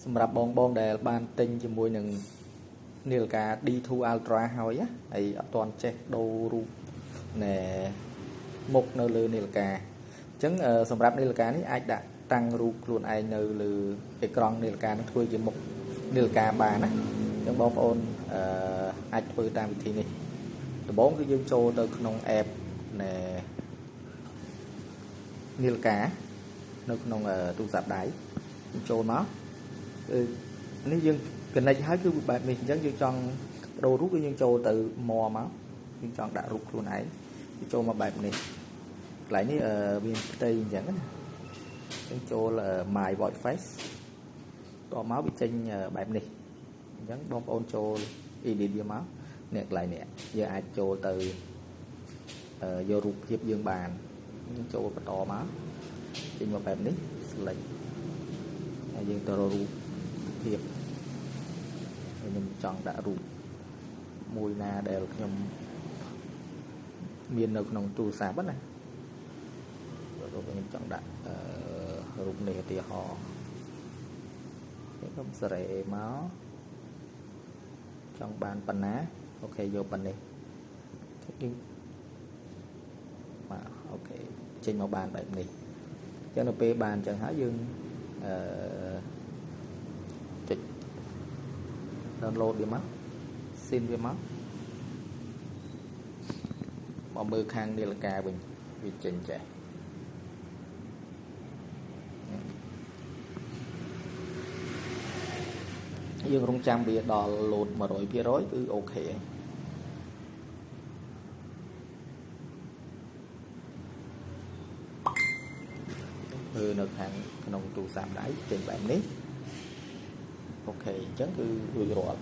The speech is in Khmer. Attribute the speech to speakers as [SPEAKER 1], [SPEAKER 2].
[SPEAKER 1] សម្រាប់បងដែលបានទិញជាមួយនឹងនាឡិកា D2 Ultra ហើយហើយអត់ទាន់ចេះដូររូបណែមុខនៅលើនាឡិកាអញ្ចឹងសម្រាប់នាឡិកានេះអាចដាក់តាំងរូបខ្លួនឯងនៅលើអេក្រង់នាឡិកានឹងធ្វើជាមុខនាឡិកាបានណាអញ្ចឹងបងប្អូនអាចធ្វើតាមវិធីនេះដំបូងគឺយើងចូលទៅក្នុង app ណែនាឡិកានៅក្នុងទូរស័ព្ទដៃចូលមកនេះយើង connect ហើយគឺបែបនេះអញ្ចឹងយើងចង់ដូររូបគឺយើងចូលទៅមកយើងចង់ដាក់រូបខ្លួនឯងគឺចូលមកបែបនេះកន្លែងនេះមានផ្ទៃអញ្ចឹងណាយើងចូល my voice face តមកវាចេញបែបនេះអញ្ចឹងបងប្អូនចូល edit វាមកនេះកន្លែងនេះយើងអាចចូលទៅយករូបភាពយើងបានយើងចូលបន្តមកចេញមកបែបនេះ select ហើយយើងទៅរករូបភាពខ្ញុំចង់ដាក់រូបមួយណាដែលខ្ញុំមាននៅក្នុងទូរស័ព្ទណារូបខ្ញុំចង់ដាក់រូបនេះឧទាហរណ៍ខ្ញុំសេរីមកចង់បានប៉ុណ្ណាអូខេយកប៉ុណ្នេះបាទអូខេចេញមកបានបែបនេះអញ្ចឹងនៅពេលបានអញ្ចឹងហើយយើងចុច download វាមកស៊ីនវាមកមើលខាងនាឡិកាវិញវាចេញចេះយើងរងចាំវាដល់ load 100% គឺអូខេមើលនៅខាងក្នុងទូរស័ព្ទដៃចេញបែបនេះអូខេអញ្ចឹងគឺរួចរាល់